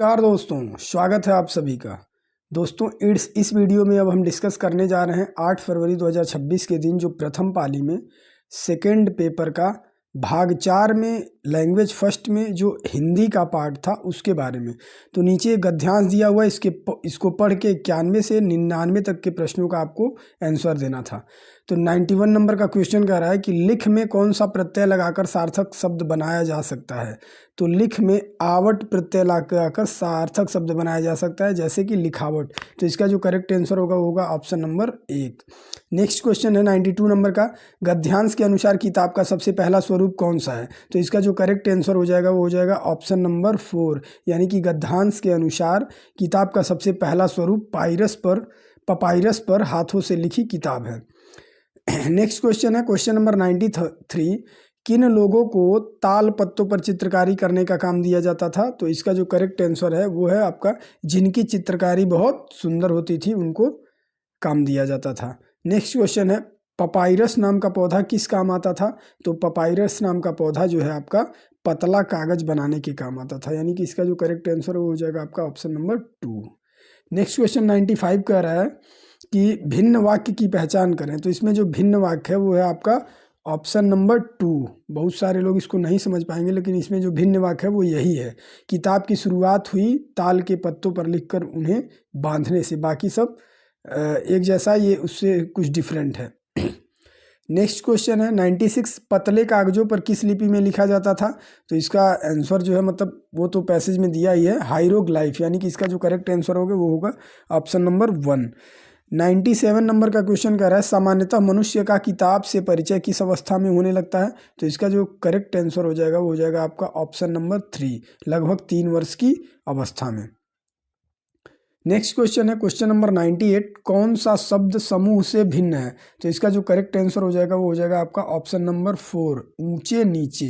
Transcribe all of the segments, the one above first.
नमस्कार दोस्तों, स्वागत है आप सभी का। दोस्तों इस वीडियो में अब हम डिस्कस करने जा रहे हैं 8 फरवरी 2026 के दिन जो प्रथम पाली में सेकंड पेपर का भाग 4 में लैंग्वेज फर्स्ट में जो हिंदी का पार्ट था उसके बारे में। तो नीचे गद्यांश दिया हुआ है, इसको पढ़ के 91 से 99 तक के प्रश्नों का आपको आंसर देना था। तो 91 नंबर का क्वेश्चन कह रहा है कि लिख में कौन सा प्रत्यय लगाकर सार्थक शब्द बनाया जा सकता है। तो लिख में आवट प्रत्यय लगाकर सार्थक शब्द बनाया जा सकता है, जैसे कि लिखावट। तो इसका जो करेक्ट आंसर होगा ऑप्शन नंबर 1। नेक्स्ट क्वेश्चन है 92 नंबर का, गद्यांश के अनुसार किताब का सबसे पहला स्वरूप कौन सा है। तो इसका जो करेक्ट आंसर हो जाएगा वो हो जाएगा ऑप्शन नंबर 4, यानी कि गद्यांश के अनुसार किताब का सबसे पहला स्वरूप पपाइरस पर हाथों से लिखी किताब है। नेक्स्ट क्वेश्चन है क्वेश्चन नंबर 93, किन लोगों को ताल पत्तों पर चित्रकारी करने का काम दिया जाता था। तो इसका जो करेक्ट आंसर है वो है आपका जिनकी चित्रकारी बहुत सुंदर होती थी उनको काम दिया जाता था। नेक्स्ट क्वेश्चन है पपाइरस नाम का पौधा किस काम आता था। तो पपाइरस नाम का पौधा जो है आपका पतला कागज बनाने के काम आता था, यानी कि इसका जो करेक्ट आंसर हो जाएगा आपका ऑप्शन नंबर 2। नेक्स्ट क्वेश्चन 95 कह रहा है कि भिन्न वाक्य की पहचान करें। तो इसमें जो भिन्न वाक्य है वो है आपका ऑप्शन नंबर 2। बहुत सारे लोग इसको नहीं समझ पाएंगे, लेकिन इसमें जो भिन्न वाक्य है वो यही है, किताब की शुरुआत हुई ताल के पत्तों पर लिखकर उन्हें बांधने से। बाकी सब एक जैसा, ये उससे कुछ डिफरेंट है। नेक्स्ट क्वेश्चन है 96, पतले कागजों पर किस लिपि में लिखा जाता था। तो इसका आंसर जो है मतलब वो तो पैसेज में दिया ही है, हायरोग्लाइफ, यानी कि इसका जो करेक्ट आंसर होगा वो होगा ऑप्शन नंबर 1। 97 नंबर का क्वेश्चन कह रहा है सामान्यतः मनुष्य का किताब से परिचय किस अवस्था में होने लगता है। तो इसका जो करेक्ट आंसर हो जाएगा वो हो जाएगा आपका ऑप्शन नंबर 3, लगभग 3 वर्ष की अवस्था में। नेक्स्ट क्वेश्चन है क्वेश्चन नंबर 98, कौन सा शब्द समूह से भिन्न है। तो इसका जो करेक्ट आंसर हो जाएगा वो हो जाएगा आपका ऑप्शन नंबर 4, ऊंचे नीचे।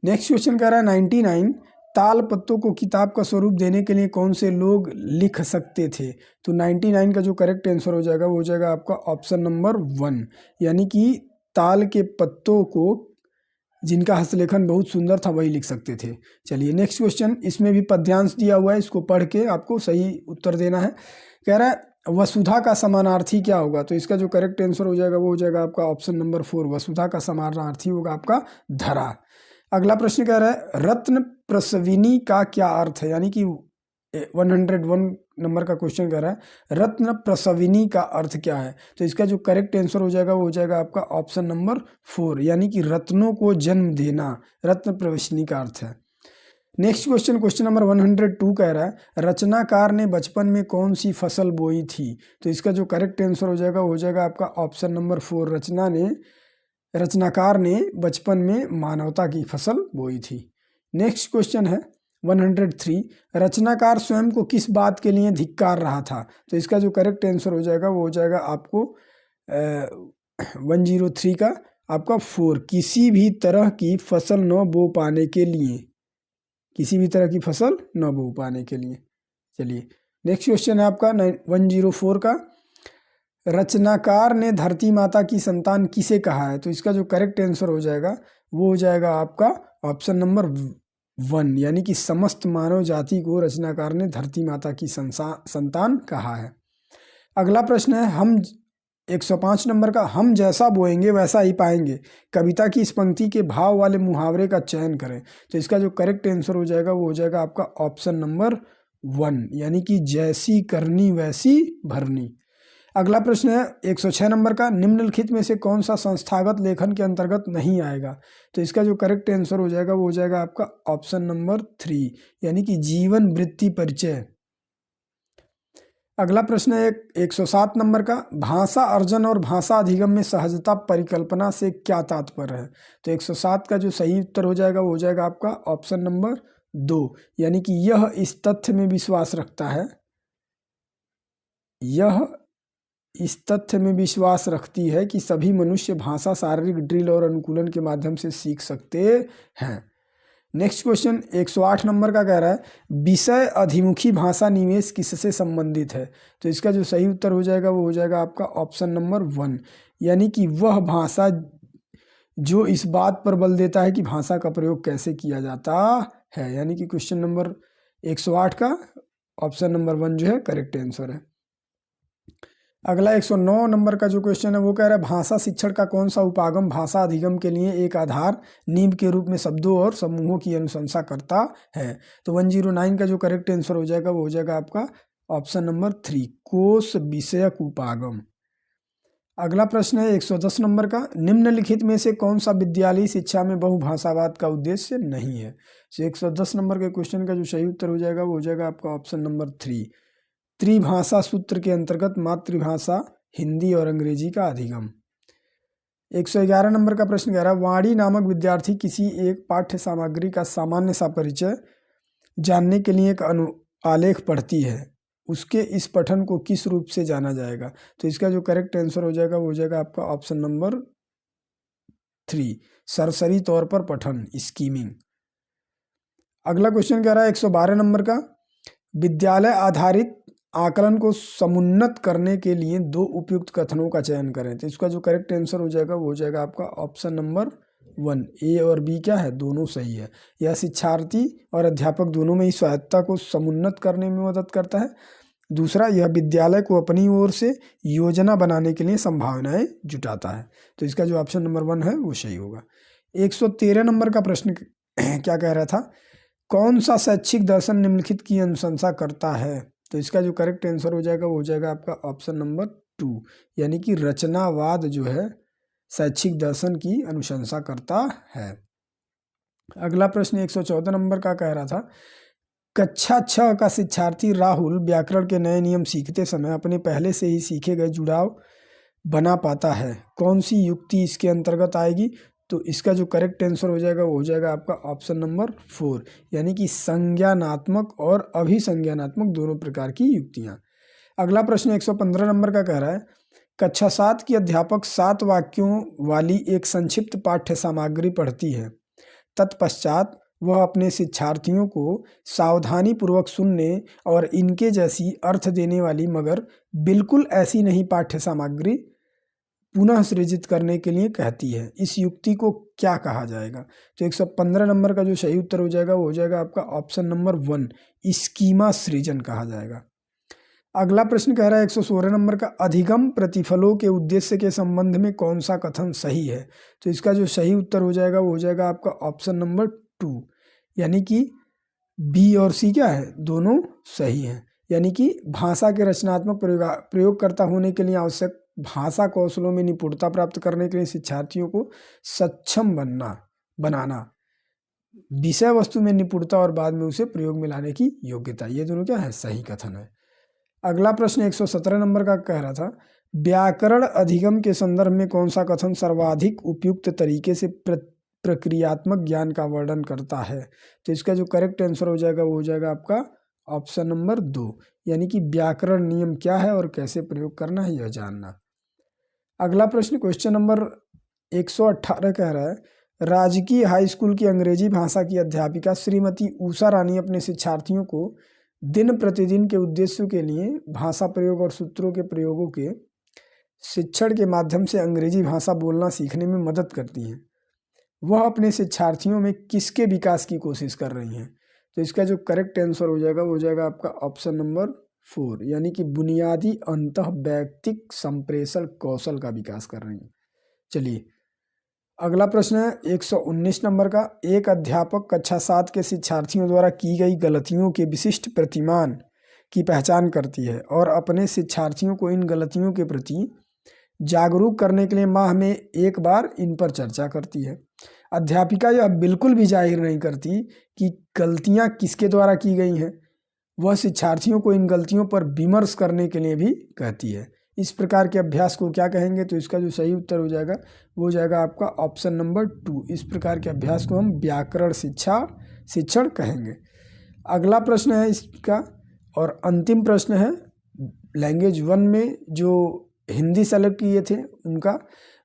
नेक्स्ट क्वेश्चन कह रहा है 99, ताल पत्तों को किताब का स्वरूप देने के लिए कौन से लोग लिख सकते थे। तो 99 का जो करेक्ट आंसर हो जाएगा वो हो जाएगा आपका ऑप्शन नंबर 1, यानी कि ताल के पत्तों को जिनका हस्तलेखन बहुत सुंदर था वही लिख सकते थे। चलिए नेक्स्ट क्वेश्चन, इसमें भी पद्यांश दिया हुआ है, इसको पढ़ के आपको सही उत्तर देना है। कह रहा है वसुधा का समानार्थी क्या होगा। तो इसका जो करेक्ट आंसर हो जाएगा वो हो जाएगा आपका ऑप्शन नंबर 4, वसुधा का समानार्थी होगा आपका धरा। अगला प्रश्न कह रहा है रत्न प्रसविनी का क्या अर्थ है, यानी कि 101 नंबर का क्वेश्चन कह रहा है रत्न प्रसविनी का अर्थ क्या है। तो इसका जो करेक्ट आंसर हो जाएगा वो हो जाएगा आपका ऑप्शन नंबर 4, यानी कि रत्नों को जन्म देना, रत्न प्रसविनी का अर्थ है। नेक्स्ट क्वेश्चन क्वेश्चन नंबर 102 कह रहा है रचनाकार ने बचपन में कौन सी फसल बोई थी। तो इसका जो करेक्ट आंसर हो जाएगा वो हो जाएगा आपका ऑप्शन नंबर 4, रचनाकार ने बचपन में मानवता की फसल बोई थी। नेक्स्ट क्वेश्चन है 103, रचनाकार स्वयं को किस बात के लिए धिक्कार रहा था। तो इसका जो करेक्ट आंसर हो जाएगा वो हो जाएगा आपको 103 का आपका 4, किसी भी तरह की फसल न बो पाने के लिए, किसी भी तरह की फसल न बो पाने के लिए। चलिए नेक्स्ट क्वेश्चन है आपका 104 का, रचनाकार ने धरती माता की संतान किसे कहा है। तो इसका जो करेक्ट आंसर हो जाएगा वो हो जाएगा आपका ऑप्शन नंबर 1, यानी कि समस्त मानव जाति को रचनाकार ने धरती माता की संतान कहा है। अगला प्रश्न है हम 105 नंबर का, हम जैसा बोएंगे वैसा ही पाएंगे, कविता की इस पंक्ति के भाव वाले मुहावरे का चयन करें। तो इसका जो करेक्ट आंसर हो जाएगा वो हो जाएगा आपका ऑप्शन नंबर 1, यानी कि जैसी करनी वैसी भरनी। अगला प्रश्न है 106 नंबर का, निम्नलिखित में से कौन सा संस्थागत लेखन के अंतर्गत नहीं आएगा। तो इसका जो करेक्ट आंसर हो जाएगा वो हो जाएगा आपका ऑप्शन नंबर 3, यानी कि जीवन वृत्ति परिचय। अगला प्रश्न है 107 नंबर का, भाषा अर्जन और भाषा अधिगम में सहजता परिकल्पना से क्या तात्पर्य है। तो 107 का जो सही उत्तर हो जाएगा वो हो जाएगा आपका ऑप्शन नंबर 2, यानी कि यह इस तथ्य में विश्वास रखता है, यह इस तथ्य में विश्वास रखती है कि सभी मनुष्य भाषा शारीरिक ड्रिल और अनुकूलन के माध्यम से सीख सकते हैं। नेक्स्ट क्वेश्चन 108 नंबर का कह रहा है विषय अधिमुखी भाषा निवेश किससे संबंधित है। तो इसका जो सही उत्तर हो जाएगा वो हो जाएगा आपका ऑप्शन नंबर 1, यानी कि वह भाषा जो इस बात पर बल देता है कि भाषा का प्रयोग कैसे किया जाता है, यानी कि क्वेश्चन नंबर 108 का ऑप्शन नंबर 1 जो है करेक्ट आंसर है। अगला 109 नंबर का जो क्वेश्चन है वो कह रहा है भाषा शिक्षण का कौन सा उपागम भाषा अधिगम के लिए एक आधार नींव के रूप में शब्दों और समूहों की अनुशंसा करता है। तो 109 का जो करेक्ट आंसर हो जाएगा वो हो जाएगा आपका ऑप्शन नंबर 3 कोश विषयक उपागम। अगला प्रश्न है 110 नंबर का, निम्नलिखित में से कौन सा विद्यालयी शिक्षा में बहुभाषावाद का उद्देश्य नहीं है। तो 110 नंबर के क्वेश्चन का जो सही उत्तर हो जाएगा वो हो जाएगा आपका ऑप्शन नंबर 3 त्रिभाषा सूत्र के अंतर्गत मातृभाषा हिंदी और अंग्रेजी का अधिगम। 111 नंबर का प्रश्न कह रहा है वाणी नामक विद्यार्थी किसी एक पाठ्य सामग्री का सामान्य सा परिचय जानने के लिए एक आलेख पढ़ती है, उसके इस पठन को किस रूप से जाना जाएगा। तो इसका जो करेक्ट आंसर हो जाएगा वो हो जाएगा आपका ऑप्शन नंबर 3 सरसरी तौर पर पठन स्कीमिंग। अगला क्वेश्चन कह रहा है 112 नंबर का, विद्यालय आधारित आकलन को समुन्नत करने के लिए 2 उपयुक्त कथनों का चयन करें। तो इसका जो करेक्ट आंसर हो जाएगा वो हो जाएगा आपका ऑप्शन नंबर 1 ए और बी क्या है दोनों सही है। यह शिक्षार्थी और अध्यापक दोनों में ही स्वायत्तता को समुन्नत करने में मदद करता है। दूसरा, यह विद्यालय को अपनी ओर से योजना बनाने के लिए संभावनाएं जुटाता है। तो इसका जो ऑप्शन नंबर 1 है वो सही होगा। 113 नंबर का प्रश्न क्या कह रहा था, कौन सा शैक्षिक दर्शन निम्नलिखित की अनुशंसा करता है। तो इसका जो करेक्ट आंसर हो जाएगा वो हो जाएगा आपका ऑप्शन नंबर 2 यानी कि रचनावाद जो है शैक्षिक दर्शन की अनुशंसा करता है। अगला प्रश्न 114 नंबर का कह रहा था, कक्षा 6 का शिक्षार्थी राहुल व्याकरण के नए नियम सीखते समय अपने पहले से ही सीखे गए जुड़ाव बना पाता है, कौन सी युक्ति इसके अंतर्गत आएगी। तो इसका जो करेक्ट आंसर हो जाएगा वो हो जाएगा आपका ऑप्शन नंबर 4 यानी कि संज्ञानात्मक और अभिसंज्ञानात्मक दोनों प्रकार की युक्तियां। अगला प्रश्न 115 नंबर का कह रहा है, कक्षा 7 की अध्यापक 7 वाक्यों वाली एक संक्षिप्त पाठ्य सामग्री पढ़ती है, तत्पश्चात वह अपने शिक्षार्थियों को सावधानी पूर्वक सुनने और इनके जैसी अर्थ देने वाली मगर बिल्कुल ऐसी नहीं पाठ्य सामग्री पुनः सृजित करने के लिए कहती है। इस युक्ति को क्या कहा जाएगा। तो 115 नंबर का जो सही उत्तर हो जाएगा वो हो जाएगा आपका ऑप्शन नंबर 1 स्कीमा सृजन कहा जाएगा। अगला प्रश्न कह रहा है 116 नंबर का, अधिगम प्रतिफलों के उद्देश्य के संबंध में कौन सा कथन सही है। तो इसका जो सही उत्तर हो जाएगा वो हो जाएगा आपका ऑप्शन नंबर 2 यानी कि बी और सी क्या है दोनों सही हैं। यानी कि भाषा के रचनात्मक प्रयोगकर्ता होने के लिए आवश्यक भाषा कौशलों में निपुणता प्राप्त करने के लिए शिक्षार्थियों को सक्षम बनाना, विषय वस्तु में निपुणता और बाद में उसे प्रयोग में लाने की योग्यता, ये दोनों क्या है सही कथन है। अगला प्रश्न 117 नंबर का कह रहा था, व्याकरण अधिगम के संदर्भ में कौन सा कथन सर्वाधिक उपयुक्त तरीके से प्रक्रियात्मक ज्ञान का वर्णन करता है। तो इसका जो करेक्ट आंसर हो जाएगा वो हो जाएगा आपका ऑप्शन नंबर 2 यानी कि व्याकरण नियम क्या है और कैसे प्रयोग करना है यह जानना। अगला प्रश्न क्वेश्चन नंबर 118 कह रहा है, राजकीय हाई स्कूल की अंग्रेजी भाषा की अध्यापिका श्रीमती उषा रानी अपने शिक्षार्थियों को दिन प्रतिदिन के उद्देश्यों के लिए भाषा प्रयोग और सूत्रों के प्रयोगों के शिक्षण के माध्यम से अंग्रेजी भाषा बोलना सीखने में मदद करती हैं। वह अपने शिक्षार्थियों में किसके विकास की कोशिश कर रही हैं। तो इसका जो करेक्ट आंसर हो जाएगा वो हो जाएगा आपका ऑप्शन नंबर 4 यानी कि बुनियादी अंतः वैयक्तिक संप्रेषण कौशल का विकास कर रही हैं। चलिए अगला प्रश्न है 119 नंबर का, एक अध्यापक कक्षा 7 के शिक्षार्थियों द्वारा की गई गलतियों के विशिष्ट प्रतिमान की पहचान करती है और अपने शिक्षार्थियों को इन गलतियों के प्रति जागरूक करने के लिए माह में एक बार इन पर चर्चा करती है। अध्यापिका यह बिल्कुल भी जाहिर नहीं करती कि गलतियां किसके द्वारा की गई हैं, वह शिक्षार्थियों को इन गलतियों पर विमर्श करने के लिए भी कहती है। इस प्रकार के अभ्यास को क्या कहेंगे। तो इसका जो सही उत्तर हो जाएगा वो हो जाएगा आपका ऑप्शन नंबर 2 इस प्रकार के अभ्यास को हम व्याकरण शिक्षण कहेंगे। अगला प्रश्न है इसका और अंतिम प्रश्न है लैंग्वेज 1 में जो हिंदी सेलेक्ट किए थे उनका,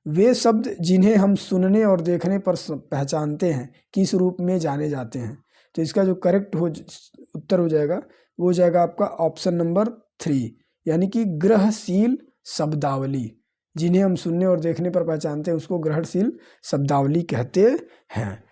वे शब्द जिन्हें हम सुनने और देखने पर पहचानते हैं किस रूप में जाने जाते हैं। तो इसका जो करेक्ट उत्तर हो जाएगा वो हो जाएगा आपका ऑप्शन नंबर 3 यानी कि ग्रहशील शब्दावली, जिन्हें हम सुनने और देखने पर पहचानते हैं उसको ग्रहणशील शब्दावली कहते हैं।